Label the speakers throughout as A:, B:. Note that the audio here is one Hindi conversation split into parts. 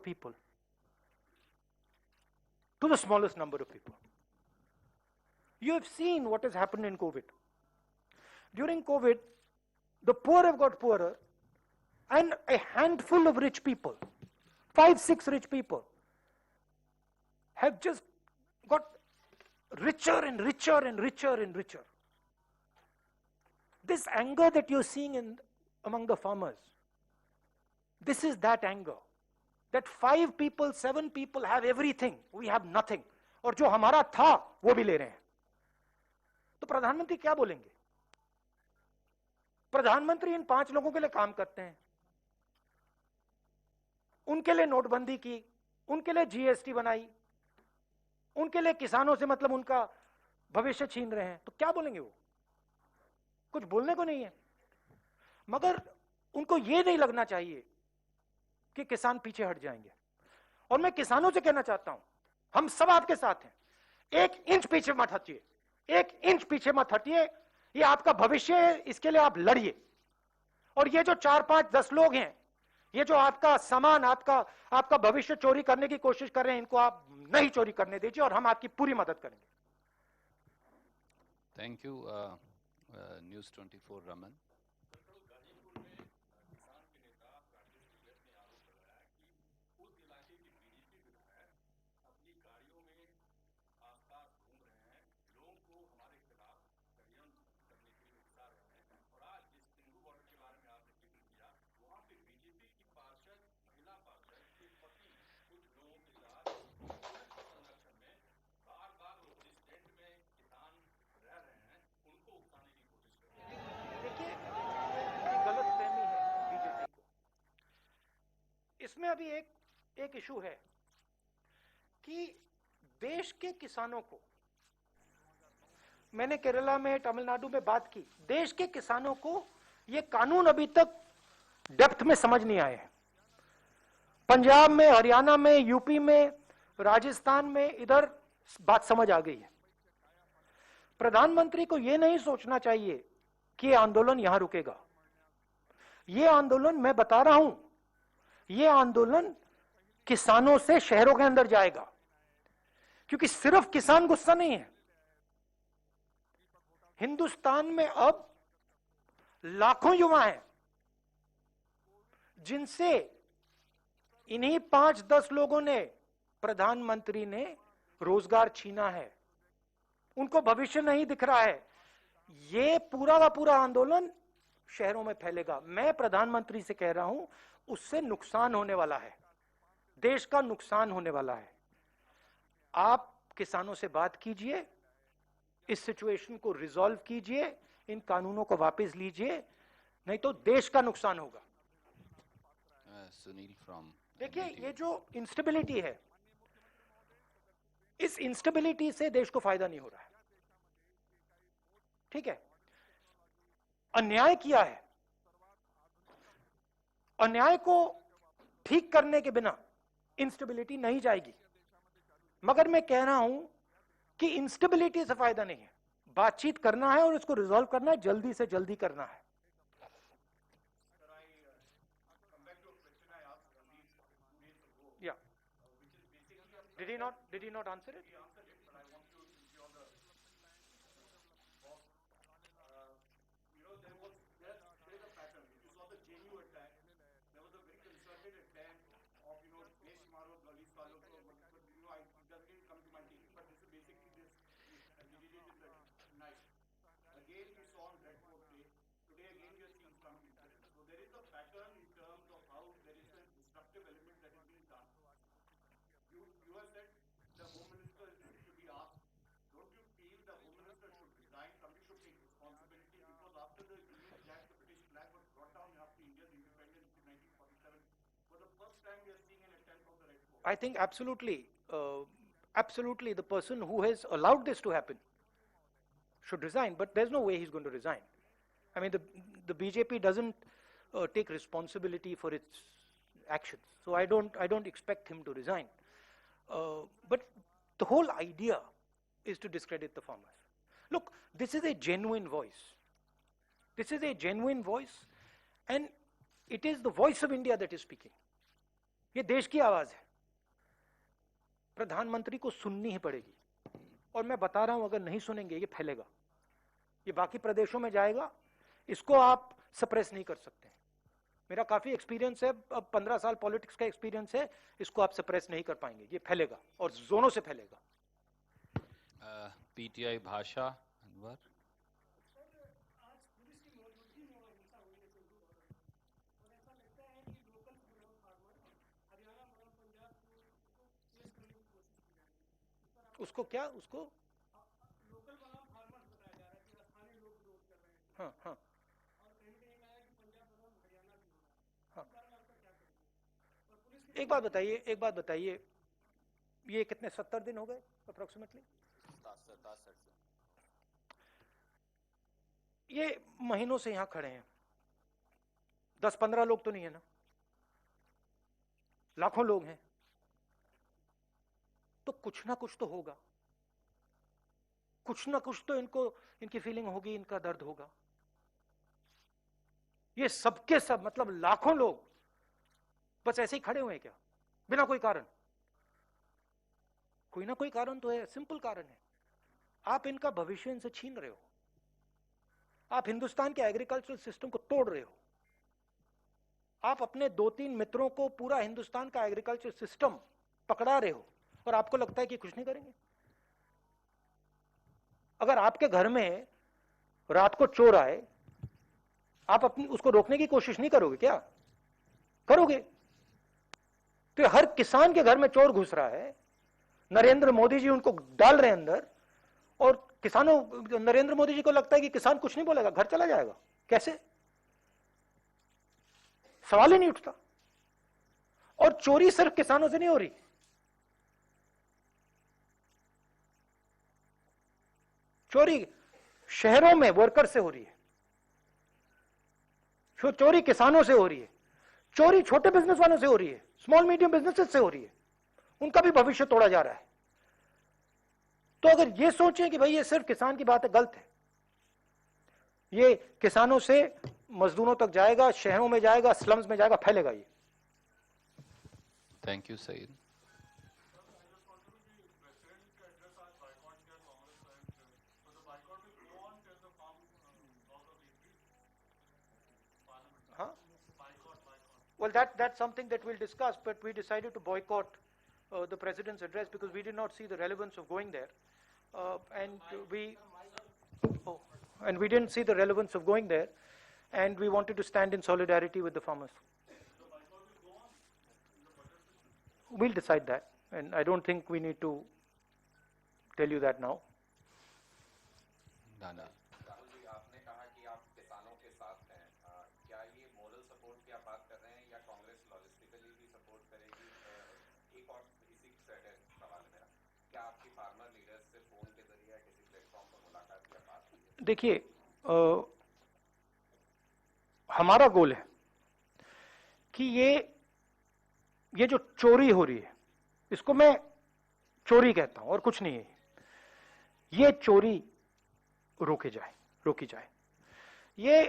A: people to the smallest number of people. You have seen what has happened in COVID. During COVID, the poor have got poorer, and a handful of rich people, 5, 6 rich people, have just got richer and richer and richer and richer. This anger that you're seeing among the farmers, this is that anger. That 5 people, 7 people have everything, we have nothing. और जो हमारा था वो भी ले रहे हैं. तो प्रधानमंत्री क्या बोलेंगे? प्रधानमंत्री इन 5 लोगों के लिए काम करते हैं, उनके लिए नोटबंदी की, उनके लिए जीएसटी बनाई, उनके लिए किसानों से मतलब उनका भविष्य छीन रहे हैं. तो क्या बोलेंगे वो? कुछ बोलने को नहीं है. मगर उनको ये नहीं लगना चाहिए कि किसान पीछे हट जाएंगे. और मैं किसानों से कहना चाहता हूं, हम सब आपके साथ हैं. 1 इंच पीछे मत हटिए, 1 इंच पीछे मत हटिए. ये आपका भविष्य है, इसके लिए आप लड़िए. और ये जो 4, 5, 10 लोग हैं, ये जो आपका सामान, आपका भविष्य चोरी करने की कोशिश कर रहे हैं, इनको आप नहीं चोरी करने दीजिए और हम आपकी पूरी मदद करेंगे.
B: Thank you. न्यूज़ 24 रमन.
A: इसमें अभी एक इशू है कि देश के किसानों को, मैंने केरला में, तमिलनाडु में बात की, देश के किसानों को ये कानून अभी तक डेप्थ में समझ नहीं आए हैं. पंजाब में, हरियाणा में, यूपी में, राजस्थान में इधर बात समझ आ गई है. प्रधानमंत्री को यह नहीं सोचना चाहिए कि यह आंदोलन यहां रुकेगा. यह आंदोलन, मैं बता रहा हूं, यह आंदोलन किसानों से शहरों के अंदर जाएगा. क्योंकि सिर्फ किसान गुस्सा नहीं है. हिंदुस्तान में अब लाखों युवा हैं जिनसे इन्हीं 5-10 लोगों ने, प्रधानमंत्री ने रोजगार छीना है. उनको भविष्य नहीं दिख रहा है. ये पूरा का पूरा आंदोलन शहरों में फैलेगा. मैं प्रधानमंत्री से कह रहा हूं, उससे नुकसान होने वाला है, देश का नुकसान होने वाला है. आप किसानों से बात कीजिए, इस सिचुएशन को रिजॉल्व कीजिए, इन कानूनों को वापस लीजिए, नहीं तो देश का नुकसान होगा.
B: सुनील फ्रॉम.
A: देखिए, ये जो इंस्टेबिलिटी है, इस इंस्टेबिलिटी से देश को फायदा नहीं हो रहा है. ठीक है, अन्याय किया है, अन्याय को ठीक करने के बिना इंस्टेबिलिटी नहीं जाएगी. मगर मैं कह रहा हूं कि इंस्टेबिलिटी से फायदा नहीं है. बातचीत करना है और इसको रिजॉल्व करना है, जल्दी से जल्दी करना है. या did he not answer it? I think absolutely, absolutely, the person who has allowed this to happen should resign. But there's no way he's going to resign. I mean, the BJP doesn't take responsibility for its actions, so I don't expect him to resign. But the whole idea is to discredit the farmers. Look, this is a genuine voice. This is a genuine voice, and it is the voice of India that is speaking. ये देश की आवाज है, प्रधानमंत्री को सुननी ही पड़ेगी। और मैं बता रहा हूं, अगर नहीं सुनेंगे ये फैलेगा, ये बाकी प्रदेशों में जाएगा, इसको आप सप्रेस नहीं कर सकते। मेरा काफी एक्सपीरियंस है, अब 15 साल पॉलिटिक्स का एक्सपीरियंस है, इसको आप सप्रेस नहीं कर पाएंगे, ये फैलेगा और जोनों से फैलेगा।
B: पीटीआई भाषा अनवर।
A: उसको क्या, उसको हाँ हाँ हाँ। एक बात बताइए, ये कितने 70 दिन हो गए अप्रोक्सीमेटली? ये महीनों से यहां खड़े हैं, 10-15 लोग तो नहीं है ना, लाखों लोग हैं, तो कुछ ना कुछ तो होगा, कुछ ना कुछ तो इनको, इनकी फीलिंग होगी, इनका दर्द होगा। ये सबके सब मतलब लाखों लोग बस ऐसे ही खड़े हुए हैं क्या, बिना कोई कारण? कोई ना कोई कारण तो है, सिंपल कारण है, आप इनका भविष्य इनसे छीन रहे हो, आप हिंदुस्तान के एग्रीकल्चरल सिस्टम को तोड़ रहे हो, आप अपने 2-3 मित्रों को पूरा हिंदुस्तान का एग्रीकल्चर सिस्टम पकड़ा रहे हो, और आपको लगता है कि कुछ नहीं करेंगे। अगर आपके घर में रात को चोर आए, आप अपनी उसको रोकने की कोशिश नहीं करोगे क्या? करोगे। तो हर किसान के घर में चोर घुस रहा है, नरेंद्र मोदी जी उनको डाल रहे हैं अंदर, और किसानों, नरेंद्र मोदी जी को लगता है कि किसान कुछ नहीं बोलेगा, घर चला जाएगा। कैसे? सवाल ही नहीं उठता। और चोरी सिर्फ किसानों से नहीं हो रही, चोरी शहरों में वर्कर से हो रही है, चोरी किसानों से हो रही है, चोरी छोटे बिजनेस वालों से हो रही है, स्मॉल मीडियम बिजनेसेस से हो रही है, उनका भी भविष्य तोड़ा जा रहा है। तो अगर ये सोचें कि भाई ये सिर्फ किसान की बात है, गलत है। ये किसानों से मजदूरों तक जाएगा, शहरों में जाएगा, स्लम्स में जाएगा, फैलेगा ये।
B: Thank you Saeed.
A: Well, that's something that we'll discuss, but we decided to boycott the president's address because we did not see the relevance of going there, and we didn't see the relevance of going there, and we wanted to stand in solidarity with the farmers. We'll decide that, and I don't think we need to tell you that now.
B: Nana.
A: देखिए, हमारा गोल है कि ये जो चोरी हो रही है, इसको मैं चोरी कहता हूं और कुछ नहीं है, ये चोरी रोकी जाए। ये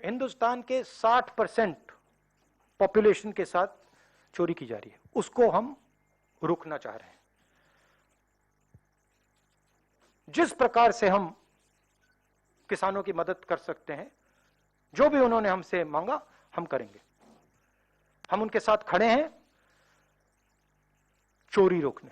A: हिंदुस्तान के 60% पॉपुलेशन के साथ चोरी की जा रही है, उसको हम रोकना चाह रहे हैं। जिस प्रकार से हम किसानों की मदद कर सकते हैं, जो भी उन्होंने हमसे मांगा, हम करेंगे। हम उनके साथ खड़े हैं चोरी रोकने।